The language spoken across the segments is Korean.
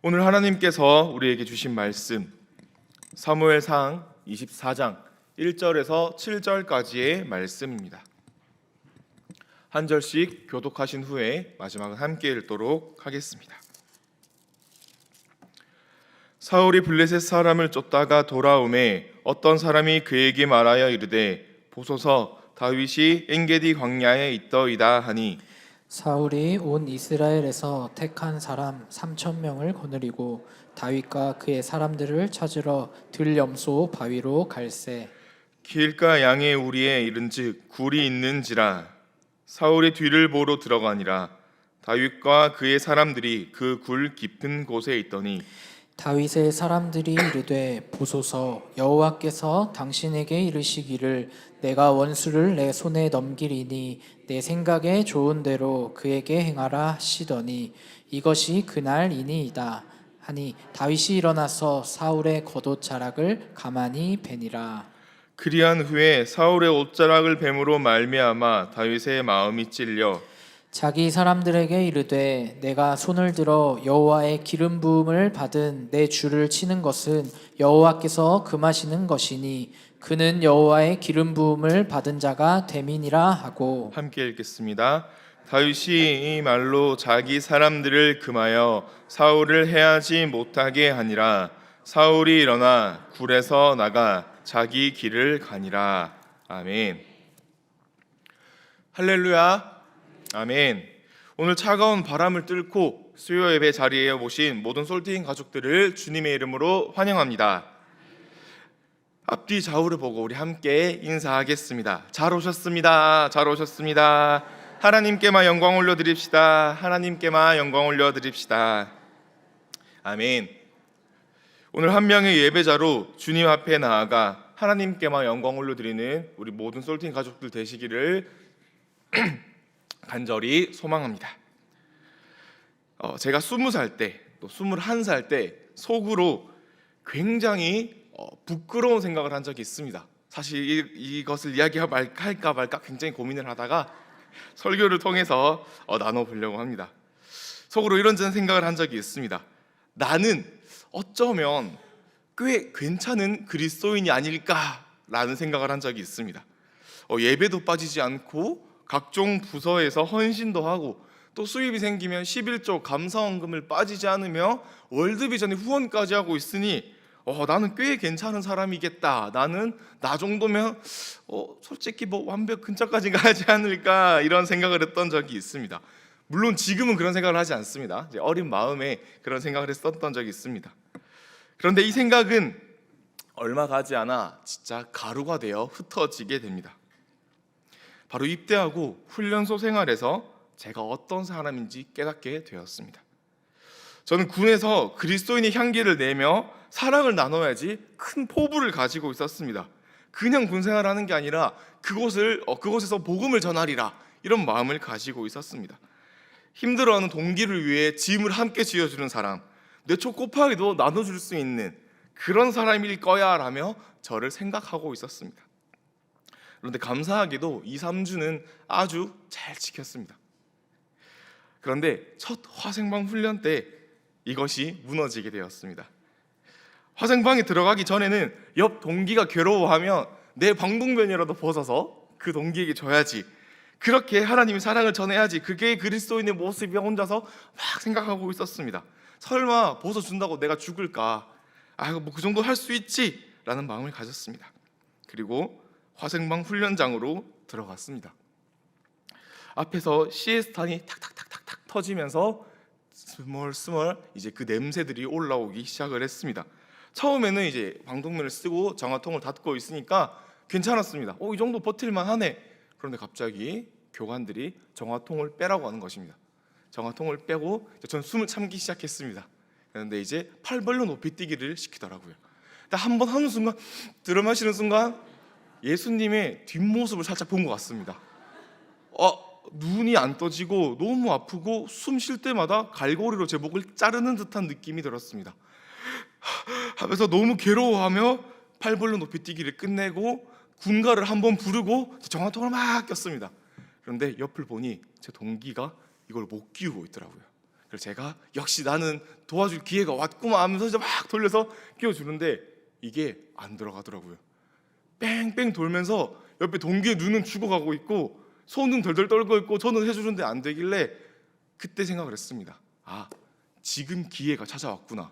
오늘 하나님께서 우리에게 주신 말씀 사무엘상 24장 1절에서 7절까지의 말씀입니다. 한 절씩 교독하신 후에 마지막은 함께 읽도록 하겠습니다. 사울이 블레셋 사람을 쫓다가 돌아오매 어떤 사람이 그에게 말하여 이르되 보소서 다윗이 엔게디 광야에 있더이다 하니 사울이 온 이스라엘에서 택한 사람 3,000명을 거느리고 다윗과 그의 사람들을 찾으러 들염소 바위로 갈새. 길가 양의 우리에 이른즉 굴이 있는지라. 사울이 뒤를 보러 들어가니라. 다윗과 그의 사람들이 그 굴 깊은 곳에 있더니 다윗의 사람들이 이르되 보소서 여호와께서 당신에게 이르시기를 내가 원수를 내 손에 넘기리니 내 생각에 좋은 대로 그에게 행하라 하시더니 이것이 그날이니이다 하니 다윗이 일어나서 사울의 겉옷자락을 가만히 베니라. 그리한 후에 사울의 옷자락을 뱀으로 말미암아 다윗의 마음이 찔려 자기 사람들에게 이르되 내가 손을 들어 여호와의 기름 부음을 받은 내 주를 치는 것은 여호와께서 금하시는 것이니 그는 여호와의 기름 부음을 받은 자가 됨이니라 하고. 함께 읽겠습니다. 다윗이 이 말로 자기 사람들을 금하여 사울을 해하지 못하게 하니라. 사울이 일어나 굴에서 나가 자기 길을 가니라. 아멘. 할렐루야. 아멘. 오늘 차가운 바람을 뚫고 수요 예배 자리에 모신 모든 솔티인 가족들을 주님의 이름으로 환영합니다. 앞뒤 좌우를 보고 우리 함께 인사하겠습니다. 잘 오셨습니다. 잘 오셨습니다. 하나님께만 영광 올려드립시다. 하나님께만 영광 올려드립시다. 아멘. 오늘 한 명의 예배자로 주님 앞에 나아가 하나님께만 영광 올려드리는 우리 모든 솔티인 가족들 되시기를 간절히 소망합니다. 제가 20살 때 또 21살 때 속으로 굉장히 부끄러운 생각을 한 적이 있습니다. 사실 이것을 이야기할까 말까 굉장히 고민을 하다가 설교를 통해서 나눠보려고 합니다. 속으로 이런 생각을 한 적이 있습니다. 나는 어쩌면 꽤 괜찮은 그리스도인이 아닐까라는 생각을 한 적이 있습니다. 예배도 빠지지 않고 각종 부서에서 헌신도 하고 또 수입이 생기면 11조 감사원금을 빠지지 않으며 월드비전에 후원까지 하고 있으니 나는 꽤 괜찮은 사람이겠다. 나는 나 정도면 솔직히 완벽 근처까지 가지 않을까 이런 생각을 했던 적이 있습니다. 물론 지금은 그런 생각을 하지 않습니다. 이제 어린 마음에 그런 생각을 했었던 적이 있습니다. 그런데 이 생각은 얼마 가지 않아 진짜 가루가 되어 흩어지게 됩니다. 바로 입대하고 훈련소 생활에서 제가 어떤 사람인지 깨닫게 되었습니다. 저는 군에서 그리스도인의 향기를 내며 사랑을 나눠야지 큰 포부를 가지고 있었습니다. 그냥 군 생활하는 게 아니라 그곳에서 복음을 전하리라 이런 마음을 가지고 있었습니다. 힘들어하는 동기를 위해 짐을 함께 지어주는 사람, 내 초코파이도 나눠줄 수 있는 그런 사람일 거야 라며 저를 생각하고 있었습니다. 그런데 감사하게도 2, 3주는 아주 잘 지켰습니다. 그런데 첫 화생방 훈련 때 이것이 무너지게 되었습니다. 화생방에 들어가기 전에는 옆 동기가 괴로워하면 내 방독면이라도 벗어서 그 동기에게 줘야지, 그렇게 하나님의 사랑을 전해야지, 그게 그리스도인의 모습이야 혼자서 막 생각하고 있었습니다. 설마 벗어준다고 내가 죽을까? 그 정도 할 수 있지 라는 마음을 가졌습니다. 그리고 화생방 훈련장으로 들어갔습니다. 앞에서 시에스탄이 탁탁탁탁탁 터지면서 스멀스멀 이제 그 냄새들이 올라오기 시작을 했습니다. 처음에는 이제 방독면을 쓰고 정화통을 닫고 있으니까 괜찮았습니다. 이 정도 버틸만 하네. 그런데 갑자기 교관들이 정화통을 빼라고 하는 것입니다. 정화통을 빼고 저는 숨을 참기 시작했습니다. 그런데 이제 팔 벌려 높이 뛰기를 시키더라고요. 한 번 하는 순간, 들어 마시는 순간 예수님의 뒷모습을 살짝 본 것 같습니다. 눈이 안 떠지고 너무 아프고 숨 쉴 때마다 갈고리로 제 목을 자르는 듯한 느낌이 들었습니다. 하면서 너무 괴로워하며 팔 벌려 높이 뛰기를 끝내고 군가를 한번 부르고 정화통을 막 꼈습니다. 그런데 옆을 보니 제 동기가 이걸 못 끼우고 있더라고요. 그래서 제가 역시 나는 도와줄 기회가 왔구만 하면서 이제 막 돌려서 끼워주는데 이게 안 들어가더라고요. 뺑뺑 돌면서 옆에 동기의 눈은 죽어가고 있고 손은 덜덜 떨고 있고 저는 해주는데 안 되길래 그때 생각을 했습니다. 아, 지금 기회가 찾아왔구나.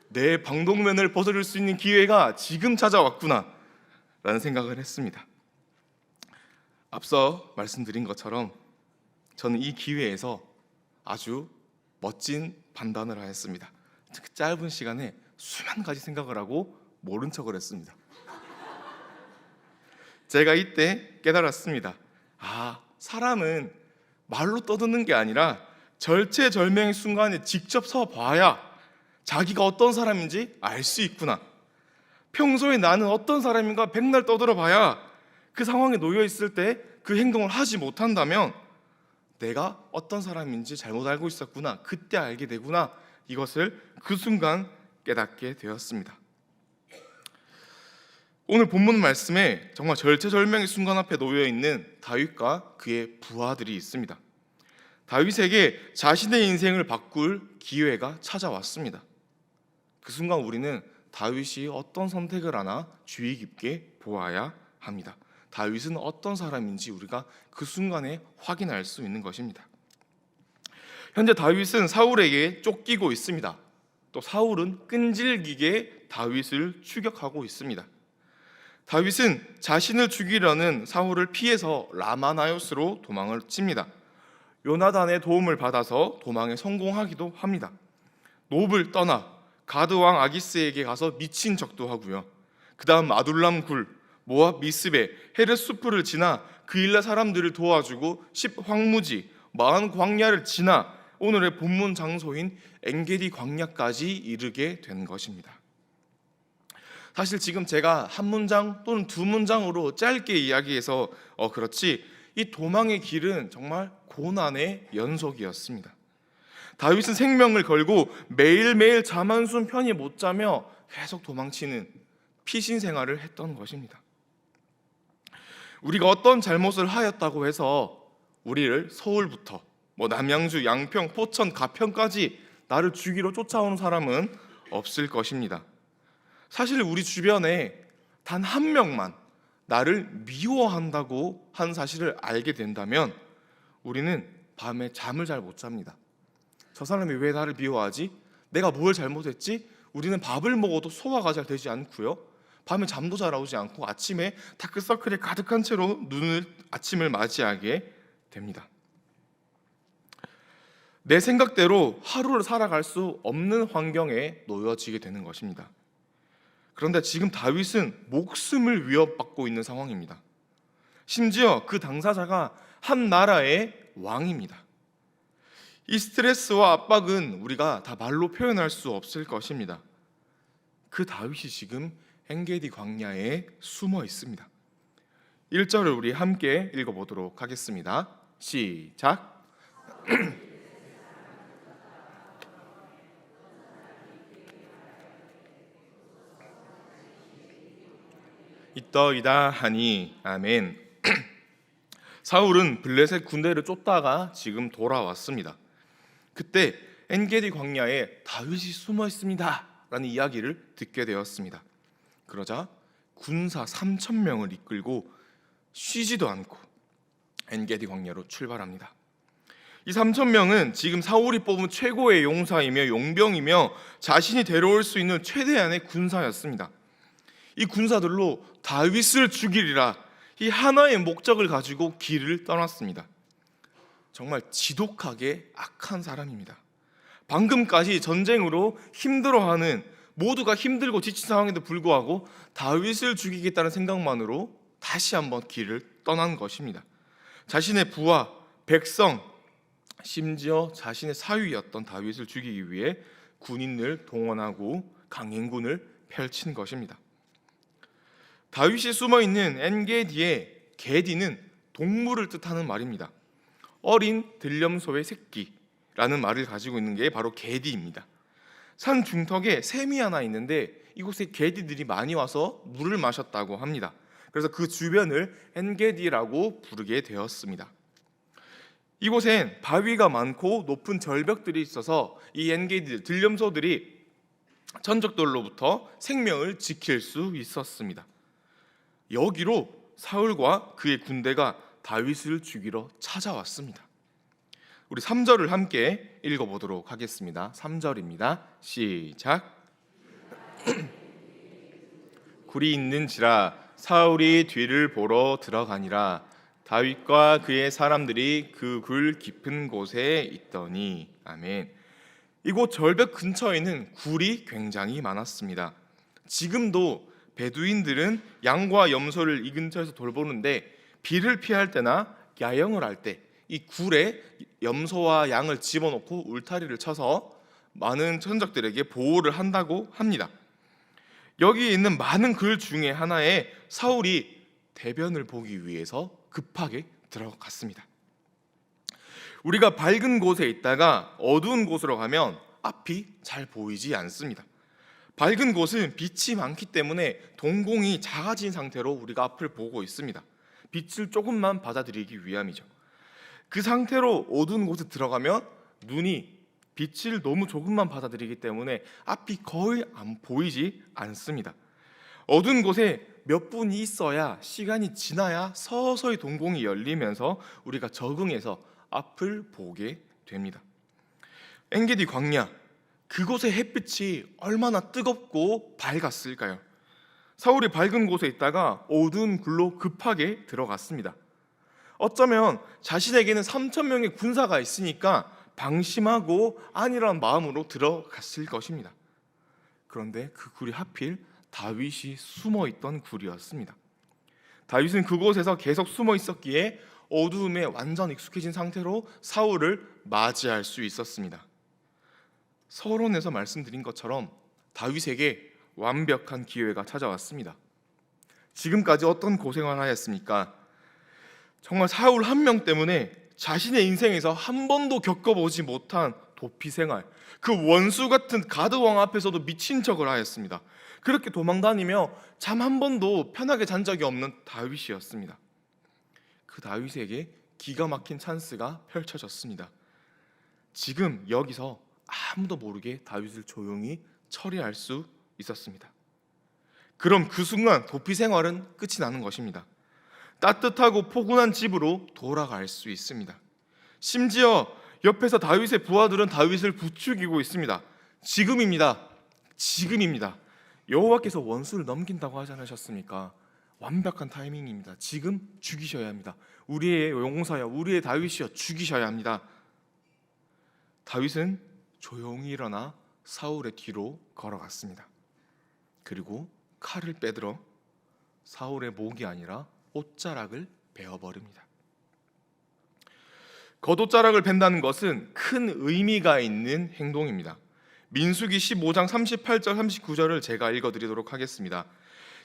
내 방독면을 벗어줄 수 있는 기회가 지금 찾아왔구나 라는 생각을 했습니다. 앞서 말씀드린 것처럼 저는 이 기회에서 아주 멋진 판단을 하였습니다. 그 짧은 시간에 수만 가지 생각을 하고 모른 척을 했습니다. 제가 이때 깨달았습니다. 아, 사람은 말로 떠드는 게 아니라 절체절명의 순간에 직접 서 봐야 자기가 어떤 사람인지 알 수 있구나. 평소에 나는 어떤 사람인가 백날 떠들어 봐야 그 상황에 놓여 있을 때 그 행동을 하지 못한다면 내가 어떤 사람인지 잘못 알고 있었구나. 그때 알게 되구나. 이것을 그 순간 깨닫게 되었습니다. 오늘 본문 말씀에 정말 절체절명의 순간 앞에 놓여 있는 다윗과 그의 부하들이 있습니다. 다윗에게 자신의 인생을 바꿀 기회가 찾아왔습니다. 그 순간 우리는 다윗이 어떤 선택을 하나 주의 깊게 보아야 합니다. 다윗은 어떤 사람인지 우리가 그 순간에 확인할 수 있는 것입니다. 현재 다윗은 사울에게 쫓기고 있습니다. 또 사울은 끈질기게 다윗을 추격하고 있습니다. 다윗은 자신을 죽이려는 사울을 피해서 라마나요스로 도망을 칩니다. 요나단의 도움을 받아서 도망에 성공하기도 합니다. 놉을 떠나 가드 왕 아기스에게 가서 미친 척도 하고요. 그 다음 아둘람 굴, 모압 미스베, 헤르수프를 지나 그일라 사람들을 도와주고 10 황무지, 40 광야를 지나 오늘의 본문 장소인 엔게디 광야까지 이르게 된 것입니다. 사실 지금 제가 한 문장 또는 두 문장으로 짧게 이야기해서 그렇지 이 도망의 길은 정말 고난의 연속이었습니다. 다윗은 생명을 걸고 매일매일 잠 한숨 편히 못 자며 계속 도망치는 피신 생활을 했던 것입니다. 우리가 어떤 잘못을 하였다고 해서 우리를 서울부터 남양주, 양평, 포천, 가평까지 나를 죽이러 쫓아오는 사람은 없을 것입니다. 사실 우리 주변에 단 한 명만 나를 미워한다고 한 사실을 알게 된다면 우리는 밤에 잠을 잘 못 잡니다. 저 사람이 왜 나를 미워하지? 내가 뭘 잘못했지? 우리는 밥을 먹어도 소화가 잘 되지 않고요. 밤에 잠도 잘 오지 않고 아침에 다크서클이 가득한 채로 아침을 맞이하게 됩니다. 내 생각대로 하루를 살아갈 수 없는 환경에 놓여지게 되는 것입니다. 그런데 지금 다윗은 목숨을 위협받고 있는 상황입니다. 심지어 그 당사자가 한 나라의 왕입니다. 이 스트레스와 압박은 우리가 다 말로 표현할 수 없을 것입니다. 그 다윗이 지금 엔게디 광야에 숨어 있습니다. 1절을 우리 함께 읽어보도록 하겠습니다. 시작. 있더이다 하니 아멘. 사울은 블레셋 군대를 쫓다가 지금 돌아왔습니다. 그때 엔게디 광야에 다윗이 숨어 있습니다 라는 이야기를 듣게 되었습니다. 그러자 군사 3,000명을 이끌고 쉬지도 않고 엔게디 광야로 출발합니다. 이 3,000명은 지금 사울이 뽑은 최고의 용사이며 용병이며 자신이 데려올 수 있는 최대한의 군사였습니다. 이 군사들로 다윗을 죽이리라 이 하나의 목적을 가지고 길을 떠났습니다. 정말 지독하게 악한 사람입니다. 방금까지 전쟁으로 힘들어하는 모두가 힘들고 지친 상황에도 불구하고 다윗을 죽이겠다는 생각만으로 다시 한번 길을 떠난 것입니다. 자신의 부하, 백성, 심지어 자신의 사위였던 다윗을 죽이기 위해 군인을 동원하고 강행군을 펼친 것입니다. 다윗이 숨어있는 엔게디의 게디는 동물을 뜻하는 말입니다. 어린 들염소의 새끼라는 말을 가지고 있는 게 바로 게디입니다. 산 중턱에 샘이 하나 있는데 이곳에 게디들이 많이 와서 물을 마셨다고 합니다. 그래서 그 주변을 엔게디라고 부르게 되었습니다. 이곳엔 바위가 많고 높은 절벽들이 있어서 이 엔게디들, 들염소들이 천적들로부터 생명을 지킬 수 있었습니다. 여기로 사울과 그의 군대가 다윗을 죽이러 찾아왔습니다. 우리 3절을 함께 읽어보도록 하겠습니다. 3절입니다. 시작. 굴이 있는지라 사울이 뒤를 보러 들어가니라. 다윗과 그의 사람들이 그 굴 깊은 곳에 있더니. 아멘. 이곳 절벽 근처에는 굴이 굉장히 많았습니다. 지금도 베두인들은 양과 염소를 이 근처에서 돌보는데 비를 피할 때나 야영을 할 때 이 굴에 염소와 양을 집어넣고 울타리를 쳐서 많은 천적들에게 보호를 한다고 합니다. 여기 있는 많은 글 중에 하나에 사울이 대변을 보기 위해서 급하게 들어갔습니다. 우리가 밝은 곳에 있다가 어두운 곳으로 가면 앞이 잘 보이지 않습니다. 밝은 곳은 빛이 많기 때문에 동공이 작아진 상태로 우리가 앞을 보고 있습니다. 빛을 조금만 받아들이기 위함이죠. 그 상태로 어두운 곳에 들어가면 눈이 빛을 너무 조금만 받아들이기 때문에 앞이 거의 안 보이지 않습니다. 어두운 곳에 몇 분이 있어야, 시간이 지나야 서서히 동공이 열리면서 우리가 적응해서 앞을 보게 됩니다. 엔게디 광야, 그곳의 햇빛이 얼마나 뜨겁고 밝았을까요? 사울이 밝은 곳에 있다가 어두운 굴로 급하게 들어갔습니다. 어쩌면 자신에게는 3,000명의 군사가 있으니까 방심하고 안일한 마음으로 들어갔을 것입니다. 그런데 그 굴이 하필 다윗이 숨어있던 굴이었습니다. 다윗은 그곳에서 계속 숨어 있었기에 어두움에 완전 익숙해진 상태로 사울을 맞이할 수 있었습니다. 서론에서 말씀드린 것처럼 다윗에게 완벽한 기회가 찾아왔습니다. 지금까지 어떤 고생을 하였습니까? 정말 사울 한 명 때문에 자신의 인생에서 한 번도 겪어보지 못한 도피 생활, 그 원수 같은 가드왕 앞에서도 미친 척을 하였습니다. 그렇게 도망다니며 잠 한 번도 편하게 잔 적이 없는 다윗이었습니다. 그 다윗에게 기가 막힌 찬스가 펼쳐졌습니다. 지금 여기서 아무도 모르게 다윗을 조용히 처리할 수 있었습니다. 그럼 그 순간 도피 생활은 끝이 나는 것입니다. 따뜻하고 포근한 집으로 돌아갈 수 있습니다. 심지어 옆에서 다윗의 부하들은 다윗을 부추기고 있습니다. 지금입니다. 여호와께서 원수를 넘긴다고 하지 않으셨습니까? 완벽한 타이밍입니다. 지금 죽이셔야 합니다. 우리의 용사여, 우리의 다윗이여, 죽이셔야 합니다. 다윗은 조용히 일어나 사울의 뒤로 걸어갔습니다. 그리고 칼을 빼들어 사울의 목이 아니라 옷자락을 베어버립니다. 겉옷자락을 벤다는 것은 큰 의미가 있는 행동입니다. 민수기 15장 38절 39절을 제가 읽어드리도록 하겠습니다.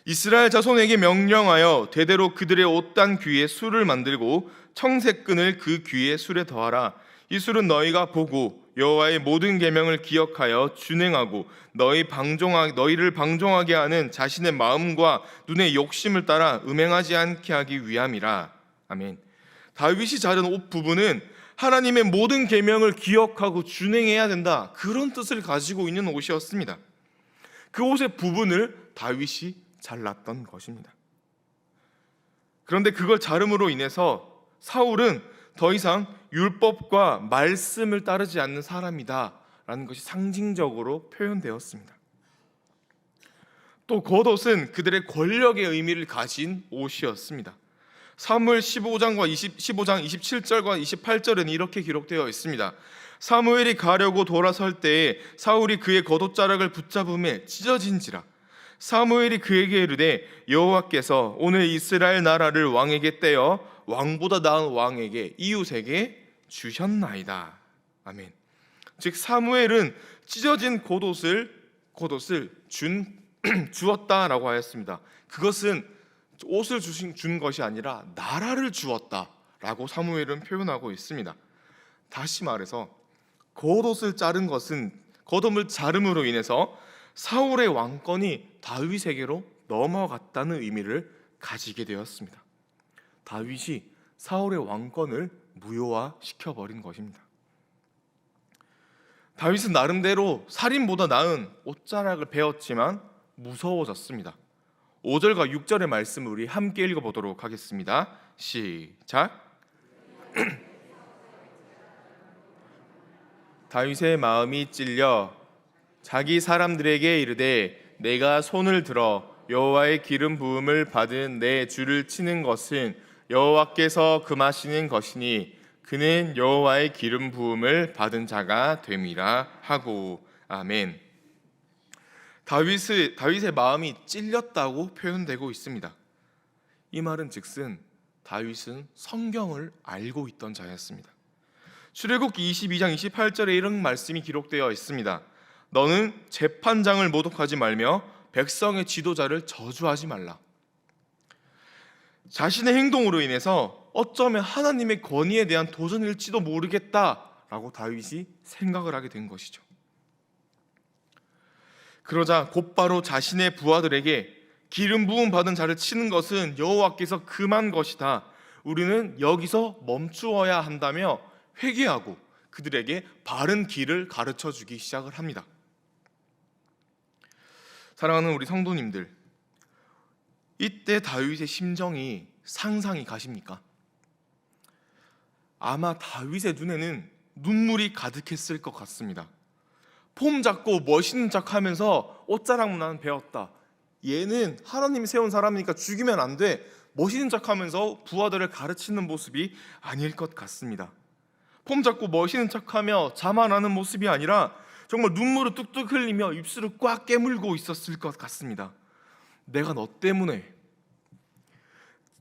이스라엘 자손에게 명령하여 대대로 그들의 옷단 귀에 술을 만들고 청색끈을 그 귀에 술에 더하라. 이 술은 너희가 보고 여호와의 모든 계명을 기억하여 준행하고 너희를 방종하게 하는 자신의 마음과 눈의 욕심을 따라 음행하지 않게 하기 위함이라. 아멘. 다윗이 자른 옷 부분은 하나님의 모든 계명을 기억하고 준행해야 된다, 그런 뜻을 가지고 있는 옷이었습니다. 그 옷의 부분을 다윗이 잘랐던 것입니다. 그런데 그걸 자름으로 인해서 사울은 더 이상 율법과 말씀을 따르지 않는 사람이다 라는 것이 상징적으로 표현되었습니다. 또 겉옷은 그들의 권력의 의미를 가진 옷이었습니다. 사무엘 15장 27절과 28절에는 이렇게 기록되어 있습니다. 사무엘이 가려고 돌아설 때에 사울이 그의 겉옷자락을 붙잡음에 찢어진지라. 사무엘이 그에게 이르되 여호와께서 오늘 이스라엘 나라를 왕에게 떼어 왕보다 나은 왕에게 이웃에게 주셨나이다. 아멘. 즉 사무엘은 찢어진 겉옷을 주었다라고 하였습니다. 그것은 옷을 준 것이 아니라 나라를 주었다라고 사무엘은 표현하고 있습니다. 다시 말해서 겉옷을 자름으로 인해서 사울의 왕권이 다윗에게로 넘어갔다는 의미를 가지게 되었습니다. 다윗이 사울의 왕권을 무효화시켜버린 것입니다. 다윗은 나름대로 살인보다 나은 옷자락을 배웠지만 무서워졌습니다. 5절과 6절의 말씀을 우리 함께 읽어보도록 하겠습니다. 시작. 다윗의 마음이 찔려 자기 사람들에게 이르되 내가 손을 들어 여호와의 기름 부음을 받은 내 주를 치는 것은 여호와께서 금하시는 것이니 그는 여호와의 기름 부음을 받은 자가 됨이라 하고. 아멘. 다윗의 마음이 찔렸다고 표현되고 있습니다. 이 말은 즉슨 다윗은 성경을 알고 있던 자였습니다. 출애굽기 22장 28절에 이런 말씀이 기록되어 있습니다. 너는 재판장을 모독하지 말며 백성의 지도자를 저주하지 말라. 자신의 행동으로 인해서 어쩌면 하나님의 권위에 대한 도전일지도 모르겠다라고 다윗이 생각을 하게 된 것이죠. 그러자 곧바로 자신의 부하들에게 기름 부음 받은 자를 치는 것은 여호와께서 금한 것이다. 우리는 여기서 멈추어야 한다며 회개하고 그들에게 바른 길을 가르쳐 주기 시작을 합니다. 사랑하는 우리 성도님들, 이때 다윗의 심정이 상상이 가십니까? 아마 다윗의 눈에는 눈물이 가득했을 것 같습니다. 폼 잡고 멋있는 척하면서 옷자락만 배웠다. 얘는 하나님이 세운 사람이니까 죽이면 안 돼. 멋있는 척하면서 부하들을 가르치는 모습이 아닐 것 같습니다. 폼 잡고 멋있는 척하며 자만하는 모습이 아니라 정말 눈물을 뚝뚝 흘리며 입술을 꽉 깨물고 있었을 것 같습니다. 내가 너 때문에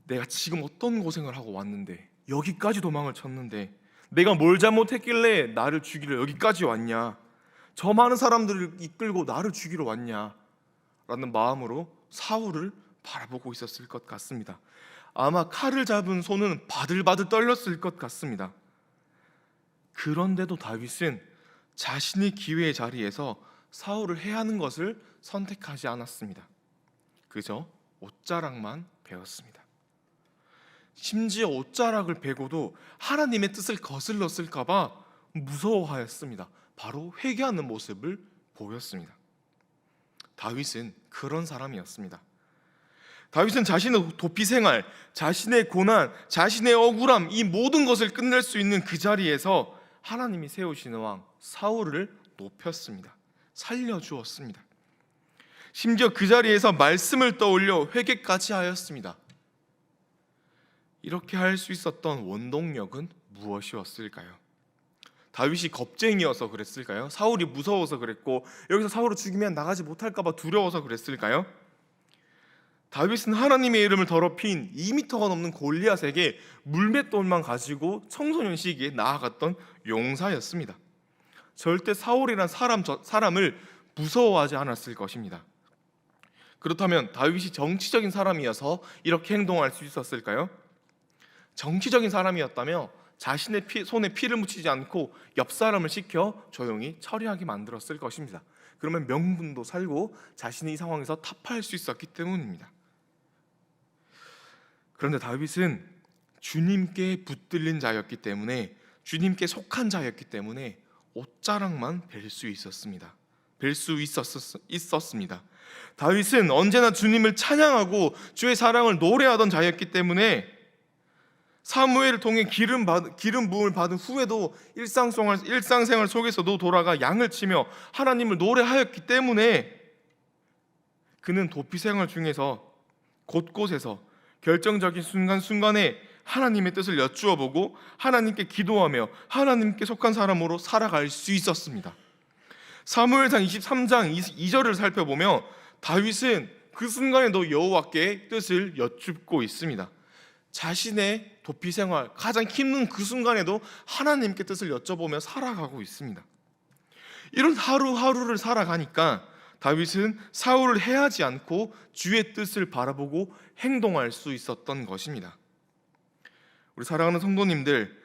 내가 지금 어떤 고생을 하고 왔는데 여기까지 도망을 쳤는데 내가 뭘 잘못했길래 나를 죽이려 여기까지 왔냐, 저 많은 사람들을 이끌고 나를 죽이러 왔냐 라는 마음으로 사울을 바라보고 있었을 것 같습니다. 아마 칼을 잡은 손은 바들바들 떨렸을 것 같습니다. 그런데도 다윗은 자신의 기회의 자리에서 사울을 해하는 것을 선택하지 않았습니다. 그저 옷자락만 베었습니다. 심지어 옷자락을 베고도 하나님의 뜻을 거슬렀을까 봐 무서워하였습니다. 바로 회개하는 모습을 보였습니다. 다윗은 그런 사람이었습니다. 다윗은 자신의 도피 생활, 자신의 고난, 자신의 억울함, 이 모든 것을 끝낼 수 있는 그 자리에서 하나님이 세우시는 왕 사울을 높였습니다. 살려주었습니다. 심지어 그 자리에서 말씀을 떠올려 회개까지 하였습니다. 이렇게 할 수 있었던 원동력은 무엇이었을까요? 다윗이 겁쟁이여서 그랬을까요? 사울이 무서워서 그랬고 여기서 사울을 죽이면 나가지 못할까 봐 두려워서 그랬을까요? 다윗은 하나님의 이름을 더럽힌 2m가 넘는 골리앗에게 물맷돌만 가지고 청소년 시기에 나아갔던 용사였습니다. 절대 사울이란 사람을 무서워하지 않았을 것입니다. 그렇다면 다윗이 정치적인 사람이어서 이렇게 행동할 수 있었을까요? 정치적인 사람이었다며 자신의 손에 피를 묻히지 않고 옆 사람을 시켜 조용히 처리하게 만들었을 것입니다. 그러면 명분도 살고 자신이 이 상황에서 타파할 수 있었기 때문입니다. 그런데 다윗은 주님께 붙들린 자였기 때문에, 주님께 속한 자였기 때문에 옷자락만 벨 수 있었습니다. 다윗은 언제나 주님을 찬양하고 주의 사랑을 노래하던 자였기 때문에 사무엘을 통해 기름 부음을 받은 후에도 일상생활 속에서도 돌아가 양을 치며 하나님을 노래하였기 때문에 그는 도피 생활 중에서 곳곳에서 결정적인 순간순간에 하나님의 뜻을 여쭈어 보고 하나님께 기도하며 하나님께 속한 사람으로 살아갈 수 있었습니다. 사무엘상 23장 2절을 살펴보면 다윗은 그 순간에도 여호와께 뜻을 여쭙고 있습니다. 자신의 도피 생활 가장 힘든 그 순간에도 하나님께 뜻을 여쭤보며 살아가고 있습니다. 이런 하루하루를 살아가니까 다윗은 사울을 해하지 않고 주의 뜻을 바라보고 행동할 수 있었던 것입니다. 우리 사랑하는 성도님들,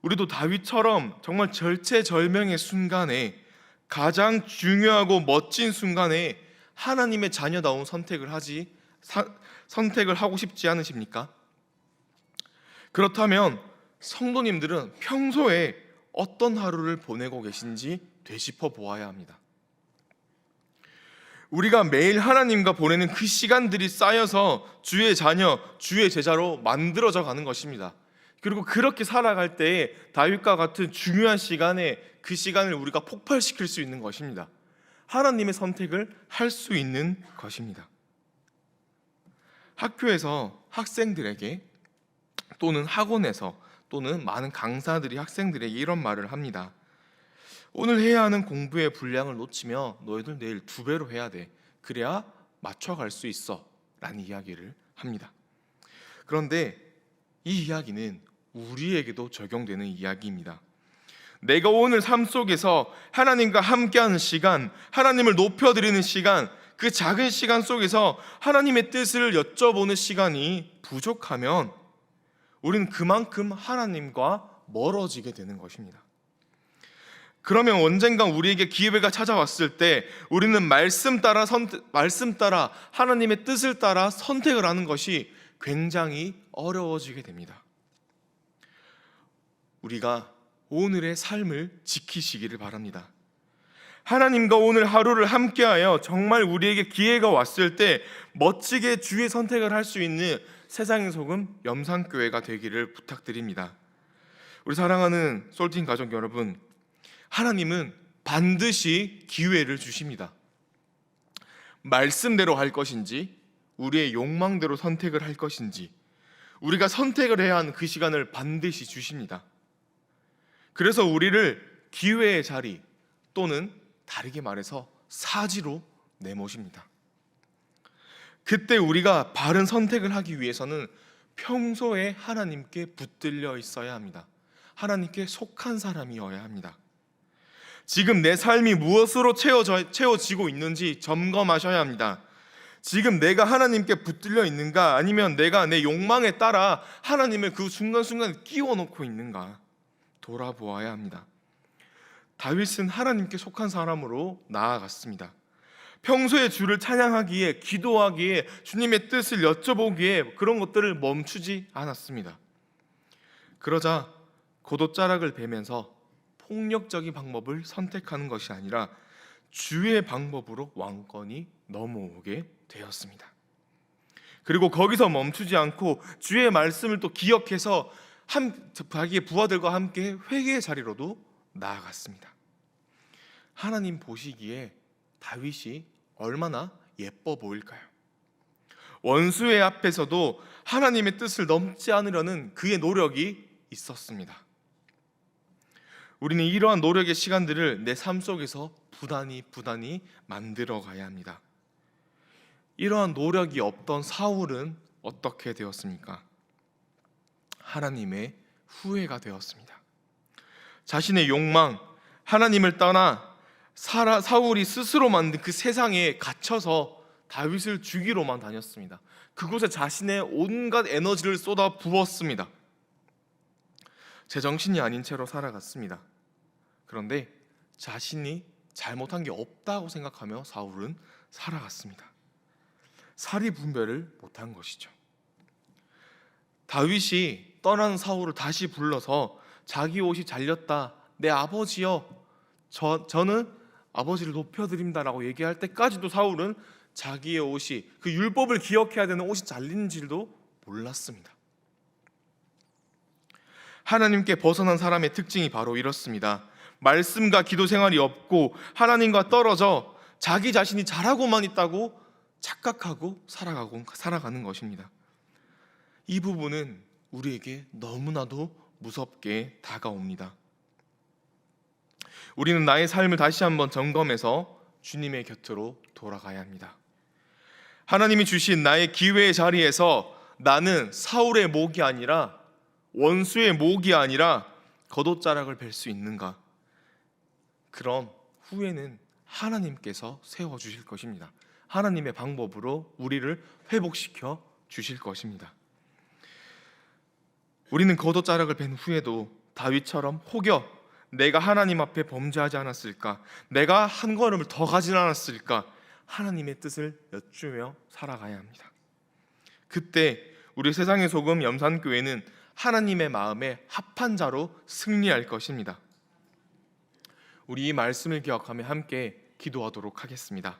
우리도 다윗처럼 정말 절체절명의 순간에, 가장 중요하고 멋진 순간에 하나님의 자녀다운 선택을 하고 싶지 않으십니까? 그렇다면 성도님들은 평소에 어떤 하루를 보내고 계신지 되짚어 보아야 합니다. 우리가 매일 하나님과 보내는 그 시간들이 쌓여서 주의 자녀, 주의 제자로 만들어져 가는 것입니다. 그리고 그렇게 살아갈 때에 다윗과 같은 중요한 시간에 그 시간을 우리가 폭발시킬 수 있는 것입니다. 하나님의 선택을 할 수 있는 것입니다. 학교에서 학생들에게 또는 학원에서 또는 많은 강사들이 학생들에게 이런 말을 합니다. 오늘 해야 하는 공부의 분량을 놓치면 너희들 내일 2배로 해야 돼. 그래야 맞춰갈 수 있어 라는 이야기를 합니다. 그런데 이 이야기는 우리에게도 적용되는 이야기입니다. 내가 오늘 삶 속에서 하나님과 함께하는 시간, 하나님을 높여드리는 시간, 그 작은 시간 속에서 하나님의 뜻을 여쭤보는 시간이 부족하면 우리는 그만큼 하나님과 멀어지게 되는 것입니다. 그러면 언젠가 우리에게 기회가 찾아왔을 때 우리는 말씀 따라 하나님의 뜻을 따라 선택을 하는 것이 굉장히 어려워지게 됩니다. 우리가 오늘의 삶을 지키시기를 바랍니다. 하나님과 오늘 하루를 함께하여 정말 우리에게 기회가 왔을 때 멋지게 주의 선택을 할 수 있는 세상의 소금 염산교회가 되기를 부탁드립니다. 우리 사랑하는 솔팀 가족 여러분, 하나님은 반드시 기회를 주십니다. 말씀대로 할 것인지 우리의 욕망대로 선택을 할 것인지 우리가 선택을 해야 하는 그 시간을 반드시 주십니다. 그래서 우리를 기회의 자리 또는 다르게 말해서 사지로 내모십니다. 그때 우리가 바른 선택을 하기 위해서는 평소에 하나님께 붙들려 있어야 합니다. 하나님께 속한 사람이어야 합니다. 지금 내 삶이 무엇으로 채워지고 있는지 점검하셔야 합니다. 지금 내가 하나님께 붙들려 있는가, 아니면 내가 내 욕망에 따라 하나님을 그 순간순간 끼워놓고 있는가 돌아보아야 합니다. 다윗은 하나님께 속한 사람으로 나아갔습니다. 평소에 주를 찬양하기에, 기도하기에, 주님의 뜻을 여쭤보기에 그런 것들을 멈추지 않았습니다. 그러자 고도자락을 베면서 폭력적인 방법을 선택하는 것이 아니라 주의 방법으로 왕권이 넘어오게 되었습니다. 그리고 거기서 멈추지 않고 주의 말씀을 또 기억해서 자기의 부하들과 함께 회개의 자리로도 나아갔습니다. 하나님 보시기에 다윗이 얼마나 예뻐 보일까요? 원수의 앞에서도 하나님의 뜻을 넘지 않으려는 그의 노력이 있었습니다. 우리는 이러한 노력의 시간들을 내 삶 속에서 부단히 만들어 가야 합니다. 이러한 노력이 없던 사울은 어떻게 되었습니까? 하나님의 후회가 되었습니다. 자신의 욕망, 하나님을 떠나 사울이 스스로 만든 그 세상에 갇혀서 다윗을 죽이러만 다녔습니다. 그곳에 자신의 온갖 에너지를 쏟아 부었습니다. 제정신이 아닌 채로 살아갔습니다. 그런데 자신이 잘못한 게 없다고 생각하며 사울은 살아갔습니다. 사리분별을 못한 것이죠. 다윗이 떠난 사울을 다시 불러서 자기 옷이 잘렸다, 내 아버지여, 저는 아버지를 높여드립니다라고 얘기할 때까지도 사울은 자기의 옷이, 그 율법을 기억해야 되는 옷이 잘린 줄도 몰랐습니다. 하나님께 벗어난 사람의 특징이 바로 이렇습니다. 말씀과 기도 생활이 없고 하나님과 떨어져 자기 자신이 잘하고만 있다고 착각하고 살아가는 것입니다. 이 부분은 우리에게 너무나도 무섭게 다가옵니다. 우리는 나의 삶을 다시 한번 점검해서 주님의 곁으로 돌아가야 합니다. 하나님이 주신 나의 기회의 자리에서 나는 사울의 목이 아니라, 원수의 목이 아니라 겉옷자락을 벨 수 있는가? 그럼 후에는 하나님께서 세워주실 것입니다. 하나님의 방법으로 우리를 회복시켜 주실 것입니다. 우리는 겉옷자락을 벤 후에도 다윗처럼 혹여 내가 하나님 앞에 범죄하지 않았을까, 내가 한 걸음을 더 가지 않았을까, 하나님의 뜻을 여쭈며 살아가야 합니다. 그때 우리 세상의 소금 염산교회는 하나님의 마음에 합한 자로 승리할 것입니다. 우리 이 말씀을 기억하며 함께 기도하도록 하겠습니다.